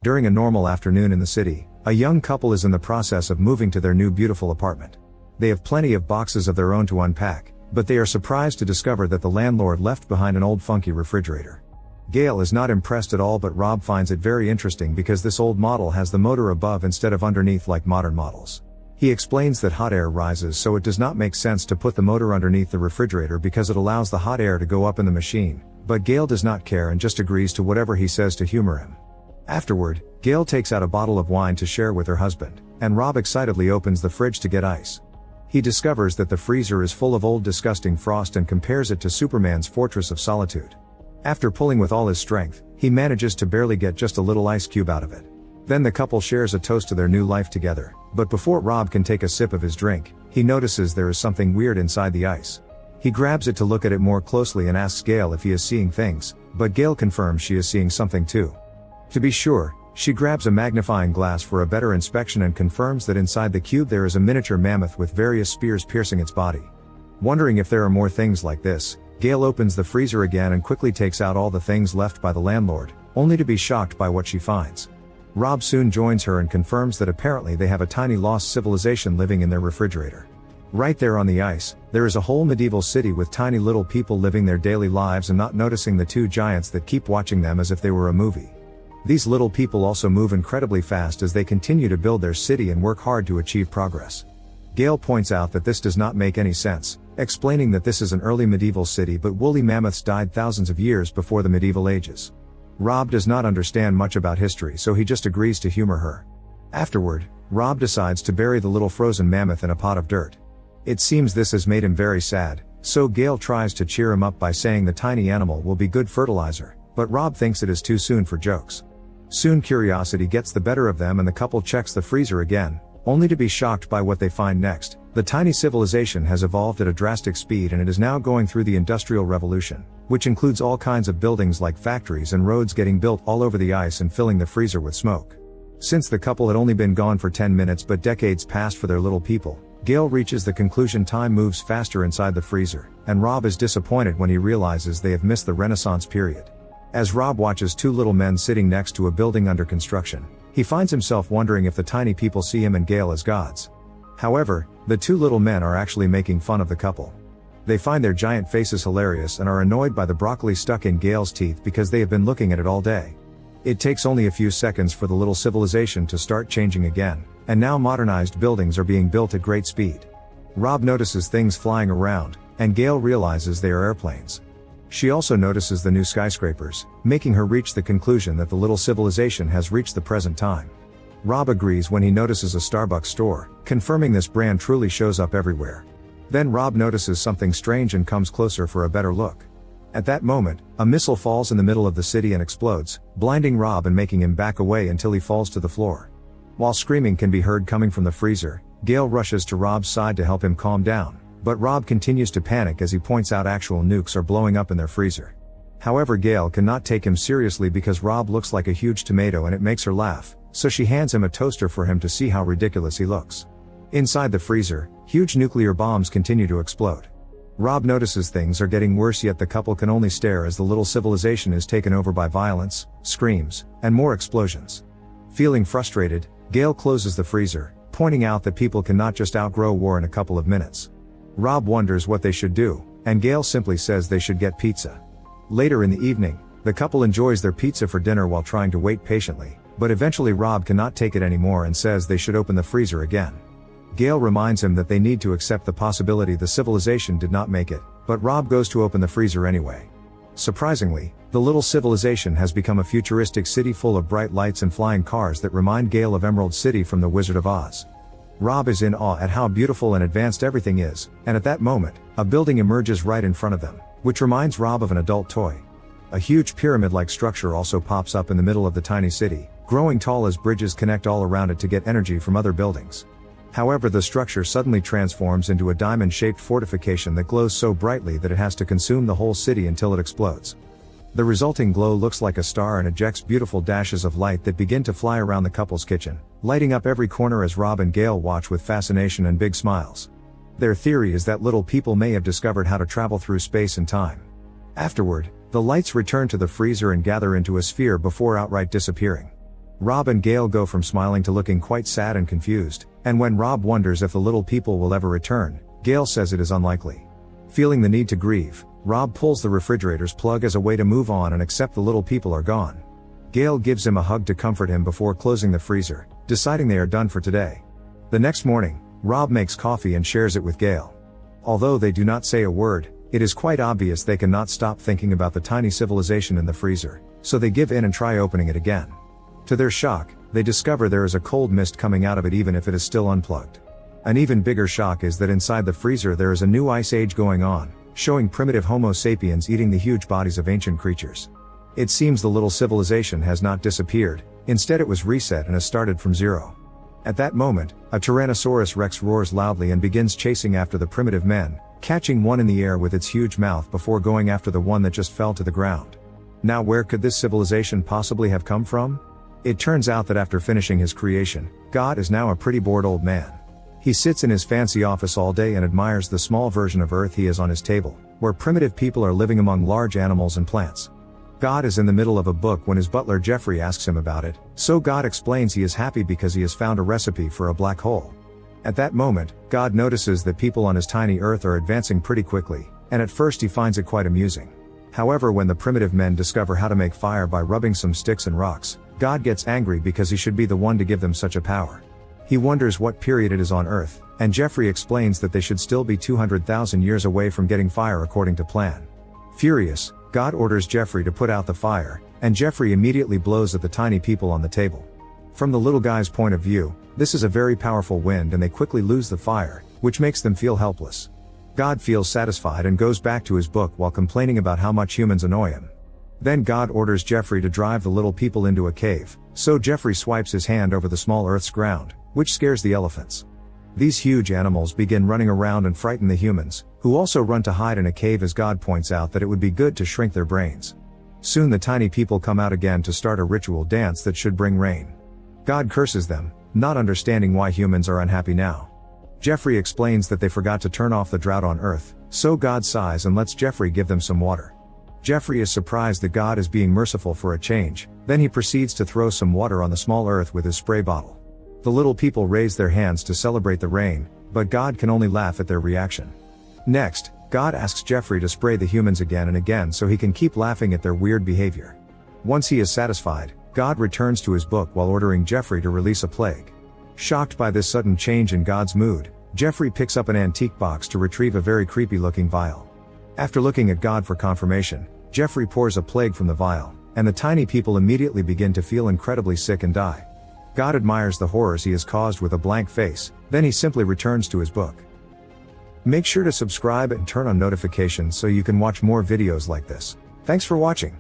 During a normal afternoon in the city, a young couple is in the process of moving to their new beautiful apartment. They have plenty of boxes of their own to unpack, but they are surprised to discover that the landlord left behind an old funky refrigerator. Gail is not impressed at all, but Rob finds it very interesting because this old model has the motor above instead of underneath like modern models. He explains that hot air rises, so it does not make sense to put the motor underneath the refrigerator because it allows the hot air to go up in the machine, but Gail does not care and just agrees to whatever he says to humor him. Afterward, Gail takes out a bottle of wine to share with her husband, and Rob excitedly opens the fridge to get ice. He discovers that the freezer is full of old disgusting frost and compares it to Superman's Fortress of Solitude. After pulling with all his strength, he manages to barely get just a little ice cube out of it. Then the couple shares a toast to their new life together, but before Rob can take a sip of his drink, he notices there is something weird inside the ice. He grabs it to look at it more closely and asks Gail if he is seeing things, but Gail confirms she is seeing something too. To be sure, she grabs a magnifying glass for a better inspection and confirms that inside the cube there is a miniature mammoth with various spears piercing its body. Wondering if there are more things like this, Gail opens the freezer again and quickly takes out all the things left by the landlord, only to be shocked by what she finds. Rob soon joins her and confirms that apparently they have a tiny lost civilization living in their refrigerator. Right there on the ice, there is a whole medieval city with tiny little people living their daily lives and not noticing the two giants that keep watching them as if they were a movie. These little people also move incredibly fast as they continue to build their city and work hard to achieve progress. Gail points out that this does not make any sense, explaining that this is an early medieval city but woolly mammoths died thousands of years before the medieval ages. Rob does not understand much about history, so he just agrees to humor her. Afterward, Rob decides to bury the little frozen mammoth in a pot of dirt. It seems this has made him very sad, so Gail tries to cheer him up by saying the tiny animal will be good fertilizer, but Rob thinks it is too soon for jokes. Soon curiosity gets the better of them and the couple checks the freezer again, only to be shocked by what they find next. The tiny civilization has evolved at a drastic speed and it is now going through the Industrial Revolution, which includes all kinds of buildings like factories and roads getting built all over the ice and filling the freezer with smoke. Since the couple had only been gone for 10 minutes but decades passed for their little people, Gail reaches the conclusion time moves faster inside the freezer, and Rob is disappointed when he realizes they have missed the Renaissance period. As Rob watches two little men sitting next to a building under construction, he finds himself wondering if the tiny people see him and Gail as gods. However, the two little men are actually making fun of the couple. They find their giant faces hilarious and are annoyed by the broccoli stuck in Gail's teeth because they have been looking at it all day. It takes only a few seconds for the little civilization to start changing again, and now modernized buildings are being built at great speed. Rob notices things flying around, and Gail realizes they are airplanes. She also notices the new skyscrapers, making her reach the conclusion that the little civilization has reached the present time. Rob agrees when he notices a Starbucks store, confirming this brand truly shows up everywhere. Then Rob notices something strange and comes closer for a better look. At that moment, a missile falls in the middle of the city and explodes, blinding Rob and making him back away until he falls to the floor. While screaming can be heard coming from the freezer, Gail rushes to Rob's side to help him calm down. But Rob continues to panic as he points out actual nukes are blowing up in their freezer. However, Gail cannot take him seriously because Rob looks like a huge tomato and it makes her laugh, so she hands him a toaster for him to see how ridiculous he looks. Inside the freezer, huge nuclear bombs continue to explode. Rob notices things are getting worse, yet the couple can only stare as the little civilization is taken over by violence, screams, and more explosions. Feeling frustrated, Gail closes the freezer, pointing out that people cannot just outgrow war in a couple of minutes. Rob wonders what they should do, and Gail simply says they should get pizza. Later in the evening, the couple enjoys their pizza for dinner while trying to wait patiently, but eventually Rob cannot take it anymore and says they should open the freezer again. Gail reminds him that they need to accept the possibility the civilization did not make it, but Rob goes to open the freezer anyway. Surprisingly, the little civilization has become a futuristic city full of bright lights and flying cars that remind Gail of Emerald City from The Wizard of Oz. Rob is in awe at how beautiful and advanced everything is, and at that moment, a building emerges right in front of them, which reminds Rob of an adult toy. A huge pyramid-like structure also pops up in the middle of the tiny city, growing tall as bridges connect all around it to get energy from other buildings. However, the structure suddenly transforms into a diamond-shaped fortification that glows so brightly that it has to consume the whole city until it explodes. The resulting glow looks like a star and ejects beautiful dashes of light that begin to fly around the couple's kitchen, lighting up every corner as Rob and Gail watch with fascination and big smiles. Their theory is that little people may have discovered how to travel through space and time. Afterward, the lights return to the freezer and gather into a sphere before outright disappearing. Rob and Gale go from smiling to looking quite sad and confused, and when Rob wonders if the little people will ever return, Gale says it is unlikely. Feeling the need to grieve, Rob pulls the refrigerator's plug as a way to move on and accept the little people are gone. Gale gives him a hug to comfort him before closing the freezer, deciding they are done for today. The next morning, Rob makes coffee and shares it with Gale. Although they do not say a word, it is quite obvious they cannot stop thinking about the tiny civilization in the freezer, so they give in and try opening it again. To their shock, they discover there is a cold mist coming out of it even if it is still unplugged. An even bigger shock is that inside the freezer there is a new ice age going on, showing primitive Homo sapiens eating the huge bodies of ancient creatures. It seems the little civilization has not disappeared, instead it was reset and has started from zero. At that moment, a Tyrannosaurus Rex roars loudly and begins chasing after the primitive men, catching one in the air with its huge mouth before going after the one that just fell to the ground. Now where could this civilization possibly have come from? It turns out that after finishing his creation, God is now a pretty bored old man. He sits in his fancy office all day and admires the small version of Earth he has on his table, where primitive people are living among large animals and plants. God is in the middle of a book when his butler Jeffrey asks him about it, so God explains he is happy because he has found a recipe for a black hole. At that moment, God notices that people on his tiny Earth are advancing pretty quickly, and at first he finds it quite amusing. However, when the primitive men discover how to make fire by rubbing some sticks and rocks, God gets angry because he should be the one to give them such a power. He wonders what period it is on Earth, and Jeffrey explains that they should still be 200,000 years away from getting fire according to plan. Furious, God orders Jeffrey to put out the fire, and Jeffrey immediately blows at the tiny people on the table. From the little guy's point of view, this is a very powerful wind and they quickly lose the fire, which makes them feel helpless. God feels satisfied and goes back to his book while complaining about how much humans annoy him. Then God orders Jeffrey to drive the little people into a cave, so Jeffrey swipes his hand over the small Earth's ground, which scares the elephants. These huge animals begin running around and frighten the humans, who also run to hide in a cave as God points out that it would be good to shrink their brains. Soon the tiny people come out again to start a ritual dance that should bring rain. God curses them, not understanding why humans are unhappy now. Jeffrey explains that they forgot to turn off the drought on Earth, so God sighs and lets Jeffrey give them some water. Jeffrey is surprised that God is being merciful for a change, then he proceeds to throw some water on the small Earth with his spray bottle. The little people raise their hands to celebrate the rain, but God can only laugh at their reaction. Next, God asks Jeffrey to spray the humans again and again so he can keep laughing at their weird behavior. Once he is satisfied, God returns to his book while ordering Jeffrey to release a plague. Shocked by this sudden change in God's mood, Jeffrey picks up an antique box to retrieve a very creepy-looking vial. After looking at God for confirmation, Jeffrey pours a plague from the vial, and the tiny people immediately begin to feel incredibly sick and die. God admires the horrors he has caused with a blank face, then he simply returns to his book. Make sure to subscribe and turn on notifications so you can watch more videos like this. Thanks for watching.